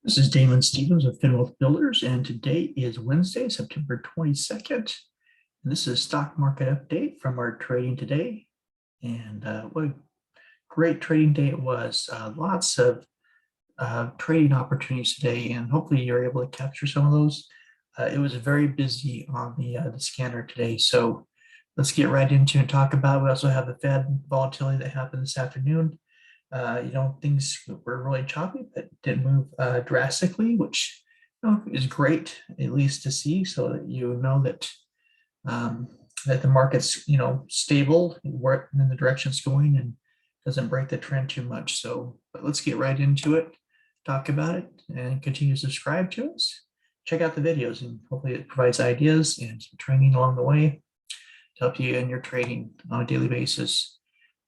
This is Damon Stevens with FinWealth Builders, and today is Wednesday, September 22nd. And this is stock market update from our trading today. And what a great trading day it was. Lots of trading opportunities today, and hopefully you're able to capture some of those. It was very busy on the scanner today. So let's get right into and talk about it. We also have the Fed volatility that happened this afternoon. Things were really choppy, but didn't move drastically, which is great, at least to see, so that you know that that the market's stable, where in the direction it's going, and doesn't break the trend too much. So, but let's get right into it, talk about it, and continue to subscribe to us. Check out the videos, and hopefully it provides ideas and some training along the way to help you in your trading on a daily basis.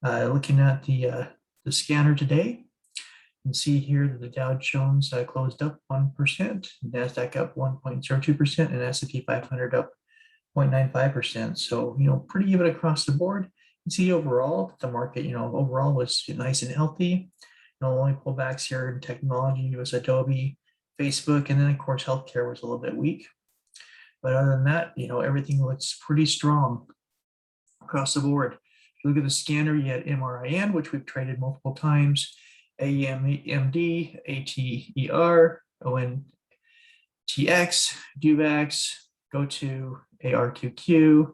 Looking at the scanner today, you can see here that the Dow Jones closed up 1%, NASDAQ up 1.02%, and S&P 500 up 0.95%. So, pretty even across the board. You can see overall, the market, overall was nice and healthy. Only pullbacks here in technology was Adobe, Facebook, and then of course, healthcare was a little bit weak. But other than that, everything looks pretty strong across the board. If you look at the scanner, you had MRIN, which we've traded multiple times, AEMD, ATER, ONTX, DUVAX, GoTo, AR2Q.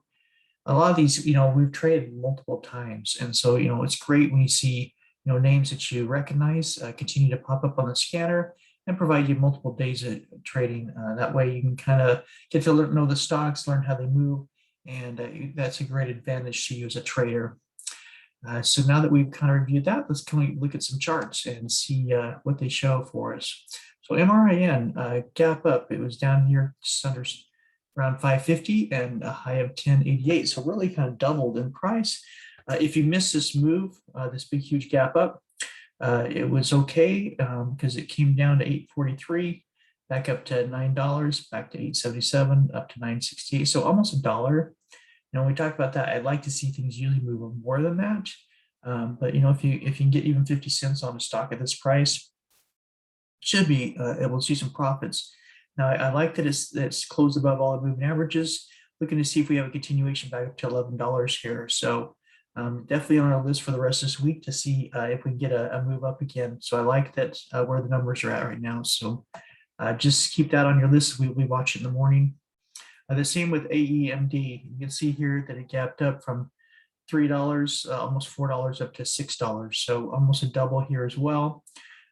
A lot of these, we've traded multiple times. And so, it's great when you see, names that you recognize continue to pop up on the scanner and provide you multiple days of trading. That way you can kind of get to know the stocks, learn how they move. And that's a great advantage to you as a trader. So now that we've kind of reviewed that, let's look at some charts and see what they show for us. So MRIN gap up, it was down here just under around 550 and a high of 1088. So really kind of doubled in price. If you missed this move, this big huge gap up, it was okay because it came down to 843. Back up to $9, back to 877, up to 968. So almost $1. When we talk about that, I'd like to see things usually move more than that. But if you can get even 50 cents on a stock at this price, should be able to see some profits. Now I like that it's closed above all the moving averages. Looking to see if we have a continuation back up to $11 here. So definitely on our list for the rest of this week to see if we can get a move up again. So I like that where the numbers are at right now. So just keep that on your list. We watch it in the morning. The same with AEMD. You can see here that it gapped up from $3, almost $4 up to $6. So almost a double here as well.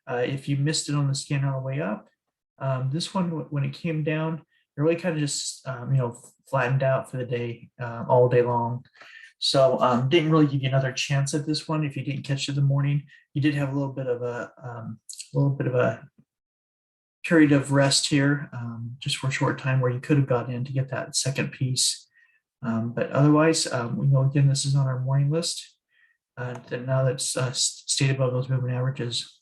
If you missed it on the scan on the way up, this one, when it came down, it really kind of just, flattened out for the day, all day long. So didn't really give you another chance at this one. If you didn't catch it in the morning, you did have a little bit of a period of rest here, just for a short time where you could have got in to get that second piece. But otherwise, again, this is on our morning list. Now that's stayed above those moving averages.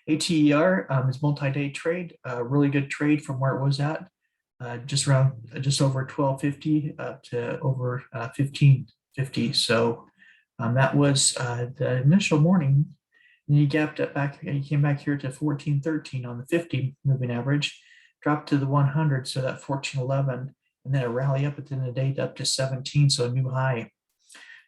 ATER is multi-day trade, really good trade from where it was at, just over 1250 up to over 1550. So that was the initial morning. And you gapped it back, you came back here to 1413 on the 50 moving average, dropped to the 100, so that 1411, and then a rally up at the end of the day up to 17, so a new high.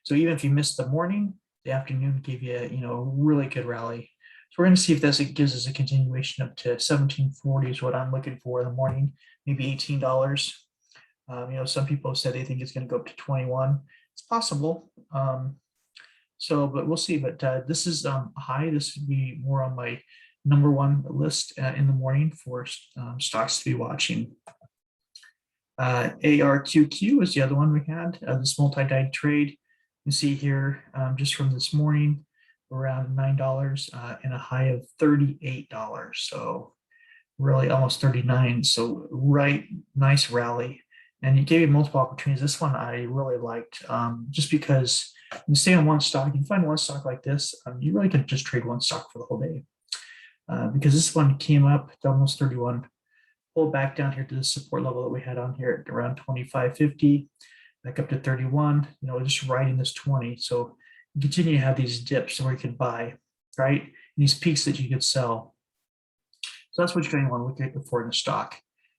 So even if you missed the morning, the afternoon gave you a really good rally. So we're going to see if this gives us a continuation up to 1740 is what I'm looking for in the morning, maybe $18. Some people have said they think it's going to go up to 21. It's possible. But we'll see. But this is high. This would be more on my #1 list in the morning for stocks to be watching. ARQQ is the other one we had. This multi-day trade. You see here just from this morning, around $9 and a high of $38. So really almost 39. So nice rally. And it gave you multiple opportunities. This one I really liked just because you stay on one stock, you find one stock like this, you really can just trade one stock for the whole day. Because this one came up to almost 31, pulled back down here to the support level that we had on here at around 25.50, back up to 31, just right in this 20. So you continue to have these dips where you can buy, right? And these peaks that you could sell. So that's what you're going to want to look at before in the stock.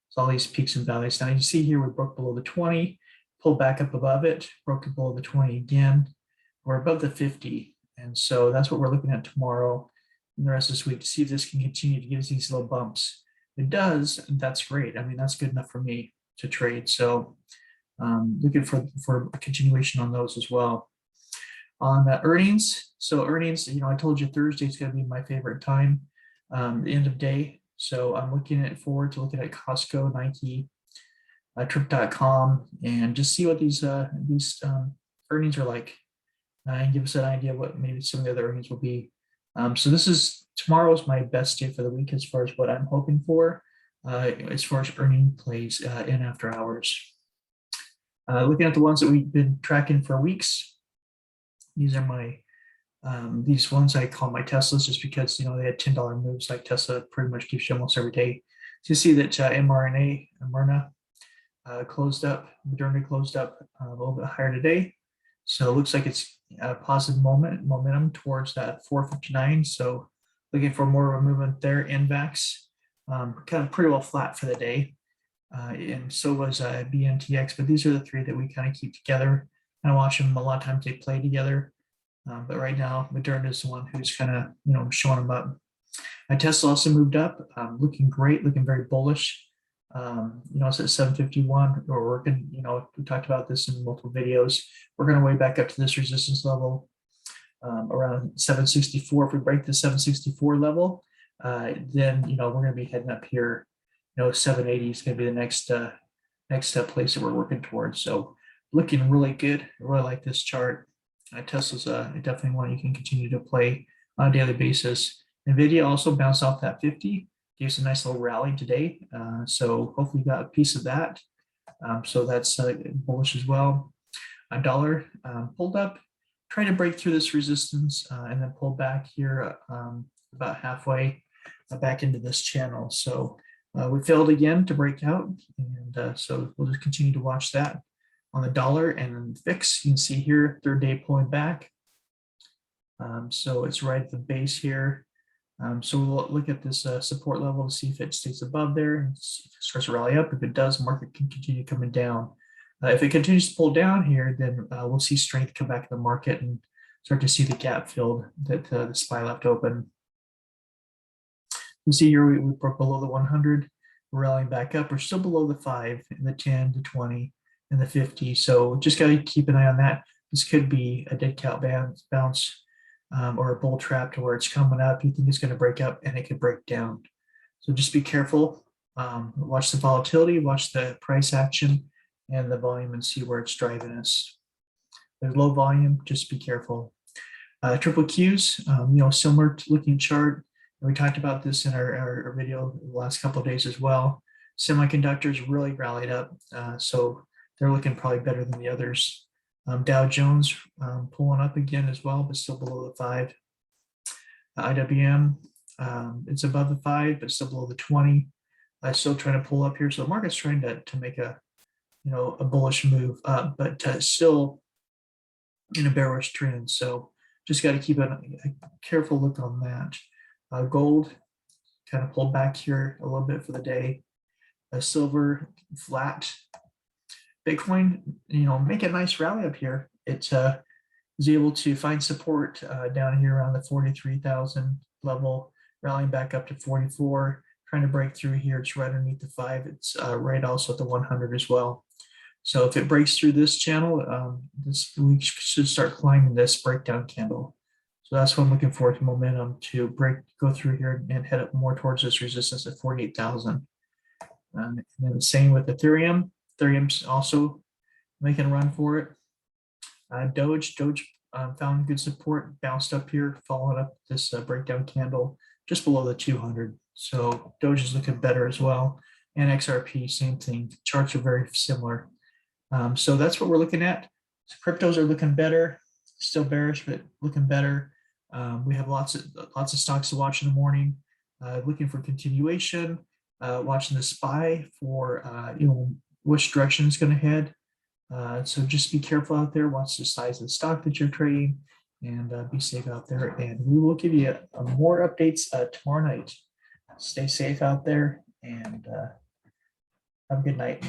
So all these peaks and valleys. Now you see here we broke below the 20, pulled back up above it, broke below the 20 again. We're above the 50. And so that's what we're looking at tomorrow and the rest of this week to see if this can continue to give us these little bumps. If it does, that's great. I mean, that's good enough for me to trade. So looking for a continuation on those as well. On earnings, so earnings, I told you Thursday is going to be my favorite time, the end of day. So I'm looking forward to looking at Costco, Nike, Trip.com, and just see what these earnings are like, and give us an idea of what maybe some of the other earnings will be. So tomorrow is my best day for the week as far as what I'm hoping for, as far as earning plays in after hours. Looking at the ones that we've been tracking for weeks, these are my these ones I call my Teslas, just because they had $10 moves like Tesla pretty much gives you almost every day. So you see that MRIN closed up, Moderna closed up a little bit higher today. So it looks like it's a positive momentum towards that 459. So looking for more of a movement there. NVAX kind of pretty well flat for the day. And so was BNTX, but these are the three that we kind of keep together. And I watch them a lot of times, they play together. But right now, Moderna is the one who's kind of, showing them up. Tesla also moved up, looking great, looking very bullish. It's at 751. We're working, we talked about this in multiple videos. We're going to way back up to this resistance level around 764. If we break the 764 level, then, we're going to be heading up here. 780 is going to be the next place that we're working towards. So looking really good. I really like this chart. Tesla's definitely one you can continue to play on a daily basis. NVIDIA also bounced off that 50, gave us a nice little rally today. So hopefully you got a piece of that. So that's bullish as well. A dollar pulled up, tried to break through this resistance and then pulled back here about halfway back into this channel. So we failed again to break out. And so we'll just continue to watch that. On the dollar and then VIX, you can see here, third day pulling back. So it's right at the base here. So we'll look at this support level to see if it stays above there and see if it starts to rally up. If it does, market can continue coming down. If it continues to pull down here, then we'll see strength come back in the market and start to see the gap filled that the SPY left open. You see here we broke below the 100, we're rallying back up. We're still below the 5, and the 10, the 20, and the 50. So just got to keep an eye on that. This could be a dead cat bounce or a bull trap to where it's coming up. You think it's going to break up and it could break down. So just be careful. Watch the volatility, watch the price action and the volume and see where it's driving us. There's low volume, just be careful. Triple Qs, similar to looking chart. And we talked about this in our video the last couple of days as well. Semiconductors really rallied up. So they're looking probably better than the others. Dow Jones pulling up again as well, but still below the 5. IWM, it's above the 5, but still below the 20. Still trying to pull up here. So the market's trying to make a bullish move up, but still in a bearish trend. So just got to keep a careful look on that. Gold kind of pulled back here a little bit for the day. Silver flat. Bitcoin, make a nice rally up here. It was able to find support down here around the 43,000 level, rallying back up to 44, trying to break through here. It's right underneath the 5. It's right also at the 100 as well. So if it breaks through this channel, we should start climbing this breakdown candle. So that's what I'm looking forward to, momentum to go through here and head up more towards this resistance at 48,000. And then the same with Ethereum. Ethereum's also making a run for it. Doge found good support, bounced up here, following up this breakdown candle just below the 200. So Doge is looking better as well. And XRP, same thing. Charts are very similar. So that's what we're looking at. So cryptos are looking better, still bearish, but looking better. We have lots of stocks to watch in the morning. Looking for continuation. Watching the SPY for which direction it's going to head. So just be careful out there. Watch the size of the stock that you're trading, and be safe out there. And we will give you more updates tomorrow night. Stay safe out there and have a good night.